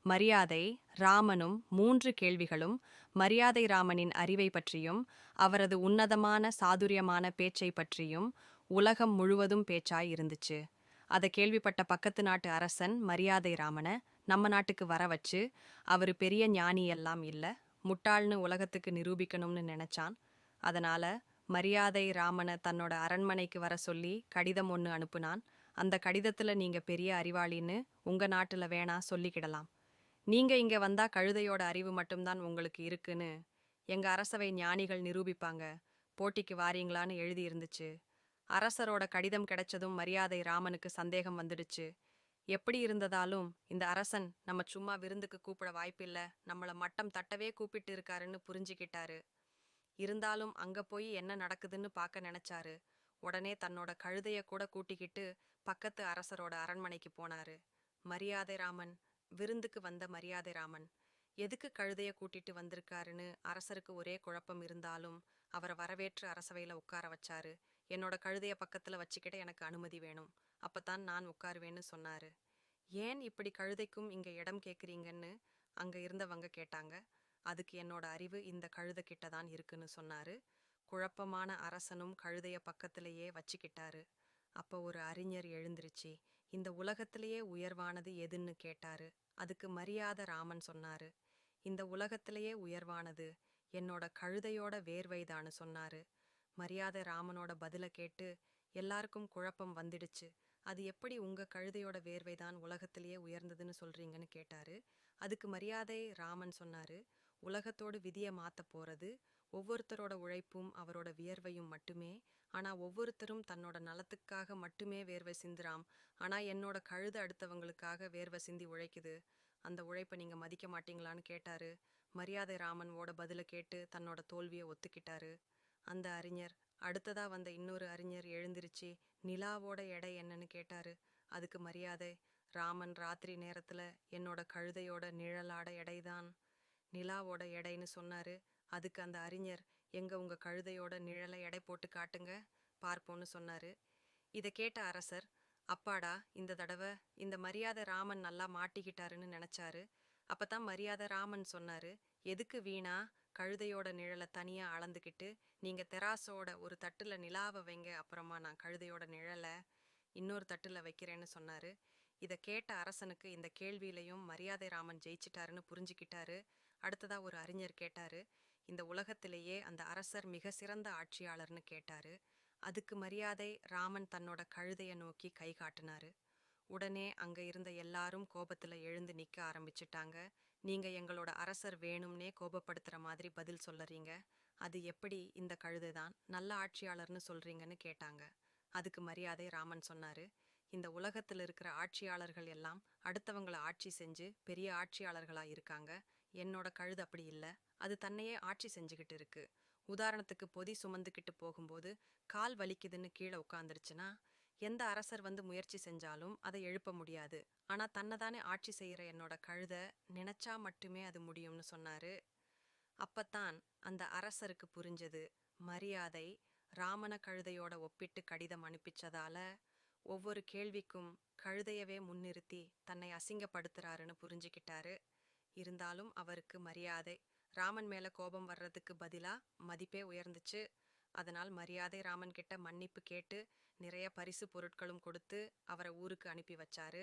மரியாதை ராமனும் 3 கேள்விகளும் மரியாதை ராமனின் அறிவை பற்றியும் அவரது உன்னதமான சாதுரியமான பேச்சை பற்றியும் உலகம் முழுவதும் பேச்சாய் இருந்துச்சு. அதை கேள்விப்பட்ட பக்கத்து நாட்டு அரசன் மரியாதை ராமனை நம்ம நாட்டுக்கு வர வச்சு அவரு பெரிய ஞானி எல்லாம் இல்ல, முட்டாள்னு உலகத்துக்கு நிரூபிக்கணும்னு நினைச்சான். அதனால மரியாதை ராமனை தன்னோட அரண்மனைக்கு வர சொல்லி கடிதம் ஒன்று அனுப்புனான். அந்த கடிதத்துல நீங்க பெரிய அறிவாளின்னு உங்க நாட்டுல வேணா சொல்லிக்கிடலாம். நீங்க இங்க வந்தா கழுதையோட அறிவு மட்டும்தான் உங்களுக்கு இருக்குன்னு எங்க அரசவை ஞானிகள் நிரூபிப்பாங்க. போட்டிக்கு வாரீங்களான்னு எழுதி இருந்துச்சு. அரசரோட கடிதம் கிடைச்சதும் மரியாதை ராமனுக்கு சந்தேகம் வந்துடுச்சு. எப்படி இருந்ததாலும் இந்த அரசன் நம்ம சும்மா விருந்துக்கு கூப்பிட வாய்ப்பில்ல, நம்மள மட்டம் தட்டவே கூப்பிட்டு இருக்காருன்னு புரிஞ்சுக்கிட்டாரு. இருந்தாலும் அங்க போய் என்ன நடக்குதுன்னு பார்க்க நினைச்சாரு. உடனே தன்னோட கழுதைய கூட கூட்டிக்கிட்டு பக்கத்து அரசரோட அரண்மனைக்கு போனாரு. மரியாதை ராமன் விருந்துக்கு வந்த மரியாதை ராமன் எதுக்கு கழுதைய கூட்டிட்டு வந்திருக்காருன்னு அரசருக்கு ஒரே குழப்பம் இருந்தாலும் அவரை வரவேற்று அரசவையில உட்கார வச்சாரு. என்னோட கழுதைய பக்கத்துல வச்சுக்கிட்ட எனக்கு அனுமதி வேணும், அப்பதான் நான் உட்காருவேன்னு சொன்னாரு. ஏன் இப்படி கழுதைக்கும் இங்க இடம் கேக்குறீங்கன்னு அங்க இருந்தவங்க கேட்டாங்க. அதுக்கு என்னோட அறிவு இந்த கழுதை கிட்ட தான் இருக்குன்னு சொன்னாரு. குழப்பமான அரசனும் கழுதைய பக்கத்திலேயே வச்சுக்கிட்டாரு. அப்ப ஒரு அறிஞர் எழுந்திருச்சு இந்த உலகத்திலேயே உயர்வானது எதுன்னு கேட்டாரு. அதுக்கு மரியாதை ராமன் சொன்னாரு, இந்த உலகத்திலேயே உயர்வானது என்னோட கழுதையோட வேர்வைதான்னு சொன்னாரு. மரியாதை ராமனோட பதில கேட்டு எல்லாருக்கும் குழப்பம் வந்துடுச்சு. அது எப்படி உங்க கழுதையோட வேர்வைதான் உலகத்திலேயே உயர்ந்ததுன்னு சொல்றீங்கன்னு கேட்டாரு. அதுக்கு மரியாதை ராமன் சொன்னாரு, உலகத்தோடு விதியை மாத்த போறது ஒவ்வொருத்தரோட உழைப்பும் அவரோட வியர்வையும் மட்டுமே. ஆனா ஒவ்வொருத்தரும் தன்னோட நலத்துக்காக மட்டுமே வேர்வை சிந்துறாம். ஆனா என்னோட கழுதை அடுத்தவங்களுக்காக வேர்வை சிந்தி உழைக்குது. அந்த உழைப்பை நீங்க மதிக்க மாட்டீங்களான்னு கேட்டாரு. மரியாதை ராமன் ஓட பதில கேட்டு தன்னோட தோல்வியை ஒத்துக்கிட்டாரு. அந்த அறிஞர் அடுத்ததா வந்த இன்னொரு அறிஞர் எழுந்திருச்சு நிலாவோட எடை என்னன்னு கேட்டாரு. அதுக்கு மரியாதை ராமன் ராத்திரி நேரத்துல என்னோட கழுதையோட நிழலாட எடைதான் நிலாவோட எடைன்னு சொன்னாரு. அதுக்கு அந்த அறிஞர் எங்க உங்க கழுதையோட நிழலை எடை போட்டு காட்டுங்க பார்ப்போன்னு சொன்னாரு. இதை கேட்ட அரசர் அப்பாடா இந்த தடவை இந்த மரியாதை ராமன் நல்லா மாட்டிக்கிட்டாருன்னு நினைச்சாரு. அப்பதான் மரியாதை ராமன் சொன்னாரு, எதுக்கு வீணா கழுதையோட நிழலை தனியா அளந்துக்கிட்டு நீங்க தெராசோட ஒரு தட்டுல நிலாவை வைங்க, அப்புறமா நான் கழுதையோட நிழலை இன்னொரு தட்டுல வைக்கிறேன்னு சொன்னாரு. இதை கேட்ட அரசனுக்கு இந்த கேள்வியிலையும் மரியாதை ராமன் ஜெயிச்சிட்டாருன்னு புரிஞ்சுக்கிட்டாரு. அடுத்ததா ஒரு அறிஞர் கேட்டாரு, இந்த உலகத்திலேயே அந்த அரசர் மிக சிறந்த ஆட்சியாளர்னு கேட்டாரு. அதுக்கு மரியாதை ராமன் தன்னோட கழுதைய நோக்கி கை காட்டினாரு. உடனே அங்க இருந்த எல்லாரும் கோபத்துல எழுந்து நிக்க ஆரம்பிச்சிட்டாங்க. நீங்க எங்களோட அரசர் வேணும்னே கோபப்படுத்துற மாதிரி பதில் சொல்லறீங்க, அது எப்படி இந்த கழுதைதான் நல்ல ஆட்சியாளர்னு சொல்றீங்கன்னு கேட்டாங்க. அதுக்கு மரியாதை ராமன் சொன்னாரு, இந்த உலகத்துல இருக்கிற ஆட்சியாளர்கள் எல்லாம் அடுத்தவங்களை ஆட்சி செஞ்சு பெரிய ஆட்சியாளர்களா இருக்காங்க. என்னோட கழுது அப்படி இல்ல, அது தன்னையே ஆட்சி செஞ்சுக்கிட்டு இருக்கு. உதாரணத்துக்கு பொதி சுமந்துக்கிட்டு போகும்போது கால் வலிக்குதுன்னு கீழே உட்காந்துருச்சுன்னா எந்த அரசர் வந்து முயற்சி செஞ்சாலும் அதை எழுப்ப முடியாது. ஆனா தன்னைதானே ஆட்சி செய்யற என்னோட கழுத நினைச்சா மட்டுமே அது முடியும்னு சொன்னாரு. அப்பத்தான் அந்த அரசருக்கு புரிஞ்சது, மரியாதை ராமன கழுதையோட ஒப்பிட்டு கடிதம் அனுப்பிச்சதால ஒவ்வொரு கேள்விக்கும் கழுதையவே முன்னிறுத்தி தன்னை அசிங்கப்படுத்துறாருன்னு புரிஞ்சுக்கிட்டாரு. இருந்தாலும் அவருக்கு மரியாதை ராமன் மேல கோபம் வர்றதுக்கு பதிலா மதிப்பே உயர்ந்துச்சு. அதனால் மரியாதை ராமன் கிட்ட மன்னிப்பு கேட்டு நிறைய பரிசு பொருட்களும் கொடுத்து அவரை ஊருக்கு அனுப்பி வச்சாரு.